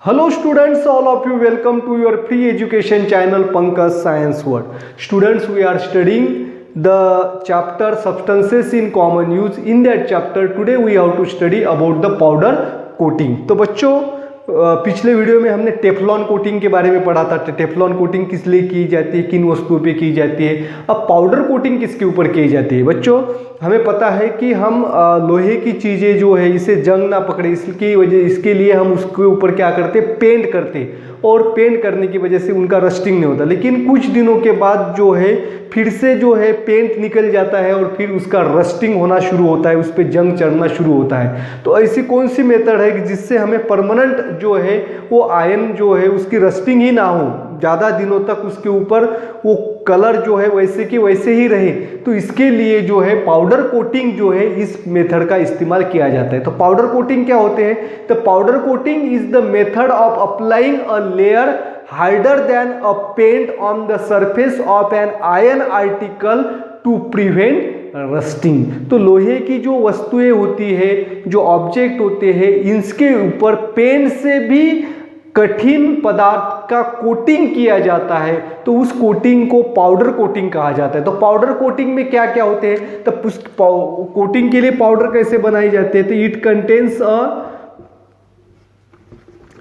Hello students, all of you welcome to your free education channel Pankaj Science World. Students, we are studying the chapter substances in common use. In that chapter today we have to study about the powder coating. तो बच्चों पिछले video में हमने Teflon coating के बारे में पढ़ा था। टेफ्लॉन कोटिंग किस लिए की जाती है, किन वस्तुओं पे की जाती है। अब पाउडर कोटिंग किसके ऊपर की जाती है। बच्चों हमें पता है कि हम लोहे की चीज़ें जो है इसे जंग ना पकड़े, इसके लिए हम उसके ऊपर क्या करते, पेंट करते, और पेंट करने की वजह से उनका रस्टिंग नहीं होता। लेकिन कुछ दिनों के बाद जो है फिर से जो है पेंट निकल जाता है और फिर उसका रस्टिंग होना शुरू होता है, उस पर जंग चढ़ना शुरू होता है। तो ऐसी कौन सी मेथड है कि जिससे हमें परमानेंट जो है वो आयन जो है उसकी रस्टिंग ही ना हो, ज़्यादा दिनों तक उसके ऊपर वो कलर जो है वैसे की वैसे ही रहे। तो इसके लिए जो है पाउडर कोटिंग जो है इस मेथड का इस्तेमाल किया जाता है। तो पाउडर कोटिंग क्या होते हैं। तो powder coating is the method of applying a layer harder than a paint on the surface of an iron article to prevent rusting। तो लोहे की जो वस्तुएं होती है, जो ऑब्जेक्ट होते हैं, इनके ऊपर पेंट से भी कठिन पदार्थ का कोटिंग किया जाता है। तो उस कोटिंग को पाउडर कोटिंग कहा जाता है। तो पाउडर कोटिंग में क्या क्या होते हैं। तो कोटिंग के लिए पाउडर कैसे बनाई जाती है। तो इट कंटेन्स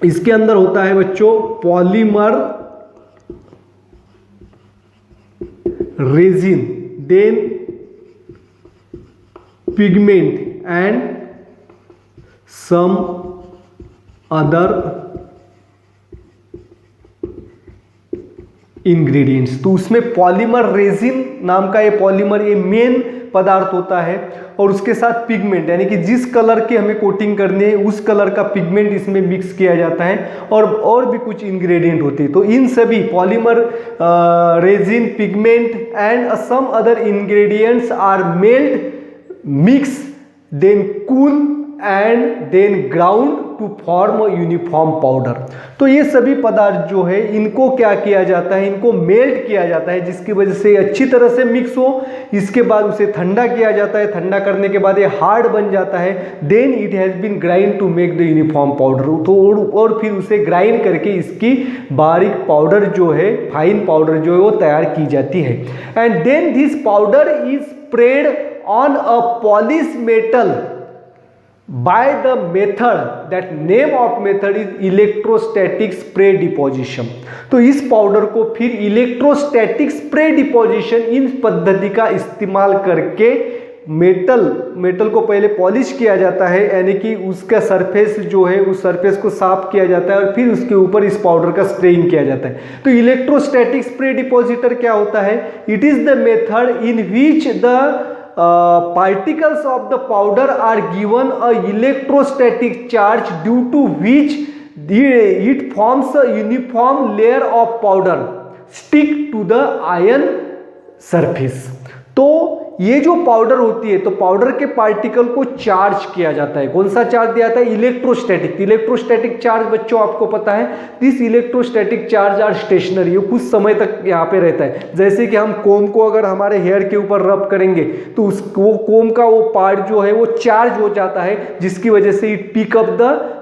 इसके अंदर होता है बच्चों polymer resin, then pigment and some other ingredients. तो उसमें पॉलीमर रेजिन नाम का ये पॉलीमर ये मेन पदार्थ होता है, और उसके साथ पिगमेंट यानी कि जिस कलर की हमें कोटिंग करनी है उस कलर का पिगमेंट इसमें मिक्स किया जाता है, और भी कुछ इंग्रेडिएंट होते हैं। तो इन सभी polymer resin, pigment and some other ingredients are melt, mix, then cool and then ground to form uniform powder. तो ये सभी पदार्थ जो है इनको क्या किया जाता है, इनको मेल्ट किया जाता है, जिसकी वजह से अच्छी तरह से मिक्स हो। इसके बाद उसे ठंडा किया जाता है, ठंडा करने के बाद ये हार्ड बन जाता है। Then it has been grind to make the uniform powder. तो और फिर उसे ग्राइंड करके इसकी बारीक पाउडर जो है, फाइन पाउडर जो है वो तैयार की जाती है। And then this powder is spread on a polish metal by the method, that name of method is electrostatic spray deposition। तो इस पाउडर को फिर इलेक्ट्रोस्टैटिक स्प्रे डिपोजिशन, इन पद्धति का इस्तेमाल करके मेटल को पहले पॉलिश किया जाता है, यानी कि उसका सरफेस जो है उस सरफेस को साफ किया जाता है और फिर उसके ऊपर इस पाउडर का स्प्रेइंग किया जाता है। तो इलेक्ट्रोस्टैटिक स्प्रे डिपोजिटर क्या होता है। It is the method in which the particles of the powder are given a electrostatic charge, due to which it forms a uniform layer of powder stick to the iron surface। तो ये जो powder होती है, तो powder के particle को charge किया जाता है। कौन सा चार्ज दिया जाता है, इलेक्ट्रोस्टैटिक। इलेक्ट्रोस्टैटिक चार्ज बच्चों आपको पता है, this electrostatic charge are stationary, ये कुछ समय तक यहाँ पे रहता है। जैसे कि हम कोम को अगर हमारे हेयर के ऊपर रब करेंगे तो वो कोम का वो पार्ट जो है वो चार्ज हो जाता है, जिसकी वजह से it pick up the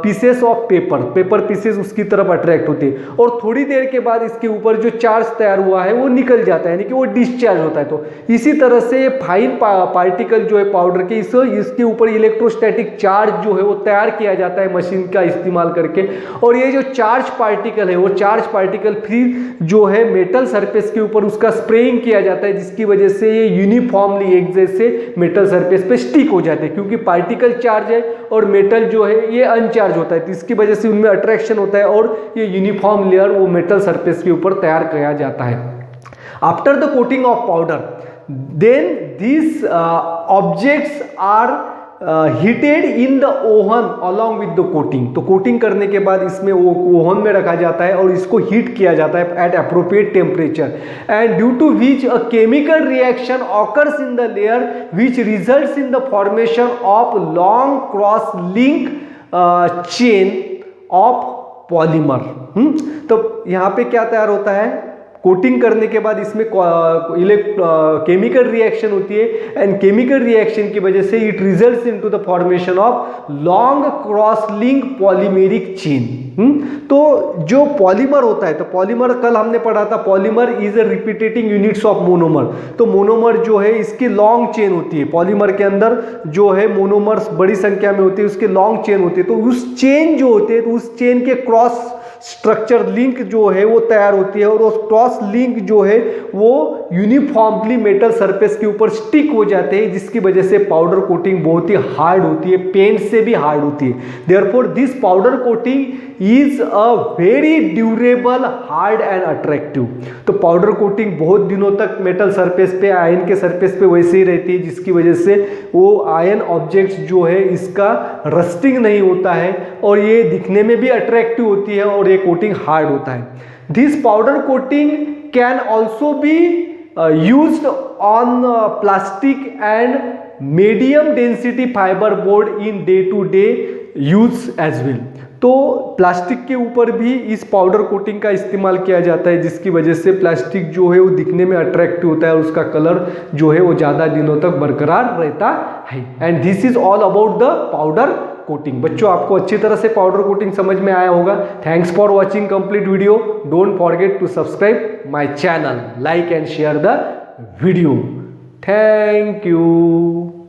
pieces of paper pieces उसकी तरफ अट्रैक्ट होते हैं, और थोड़ी देर के बाद इसके ऊपर जो चार्ज तैयार हुआ है वो निकल जाता है, यानी कि वो डिस्चार्ज होता है। तो इसी तरह से फाइन पार्टिकल जो है पाउडर के, इसके ऊपर इलेक्ट्रोस्टैटिक चार्ज जो है वो तैयार किया जाता है मशीन का इस्तेमाल करके। और ये जो चार्ज पार्टिकल है वो चार्ज पार्टिकल फिर जो है मेटल सरफेस के ऊपर उसका स्प्रेइंग किया जाता है, जिसकी वजह से ये यूनिफॉर्मली एक जैसे मेटल सरफेस पे स्टिक हो जाते हैं। क्योंकि पार्टिकल चार्ज है और मेटल जो है ये अनचार्ज होता है, तो इसकी वजह से उनमें अट्रैक्शन होता है और ये यूनिफॉर्म लेयर वो मेटल सरफेस के ऊपर तैयार किया जाता है। After the coating of powder, then this objects are heated in the oven along with the coating. तो कोटिंग करने के बाद इसमें वो ओवन में रखा जाता है और इसको हीट किया जाता है at appropriate temperature, and due to which a chemical reaction occurs in the layer which results in the formation of long cross link chain of polymer. तो यहाँ पे क्या तैयार होता है, कोटिंग करने के बाद इसमें केमिकल रिएक्शन होती है एंड केमिकल रिएक्शन की वजह से it results into the formation of long cross link polymeric chain. तो जो पॉलीमर होता है, तो पॉलीमर कल हमने पढ़ा था, polymer is a repeating units of monomer. तो मोनोमर जो है इसकी लॉन्ग चेन होती है, पॉलीमर के अंदर जो है मोनोमर्स बड़ी संख्या में होती है, उसके लॉन्ग चेन होती है। तो उस चेन जो होती है, तो उस चेन के क्रॉस स्ट्रक्चर लिंक जो है वो तैयार होती है और उस क्रॉस लिंक जो है वो यूनिफॉर्मली मेटल सरफेस के ऊपर स्टिक हो जाते हैं, जिसकी वजह से पाउडर कोटिंग बहुत ही हार्ड होती है, पेंट से भी हार्ड होती है। Therefore this powder coating is a very durable, hard and attractive. तो पाउडर कोटिंग बहुत दिनों तक मेटल सरफेस पे, आयन के सरफेस पे वैसे ही रहती है, जिसकी वजह से वो आयन ऑब्जेक्ट्स जो है इसका रस्टिंग नहीं होता है और ये दिखने में भी अट्रैक्टिव होती है और ये कोटिंग हार्ड होता है। This powder coating can also be used on plastic and medium density fibre board in day to day use as well. तो प्लास्टिक के ऊपर भी इस पाउडर कोटिंग का इस्तेमाल किया जाता है, जिसकी वजह से प्लास्टिक जो है वो दिखने में अट्रैक्टिव होता है और उसका कलर जो है वो ज़्यादा दिनों तक बरकरार रहता है। And this is all about the powder coating. बच्चों, आपको अच्छी तरह से पाउडर कोटिंग समझ में आया होगा। Thanks for watching complete video. Don't forget to subscribe my channel, like and share the video. Thank you.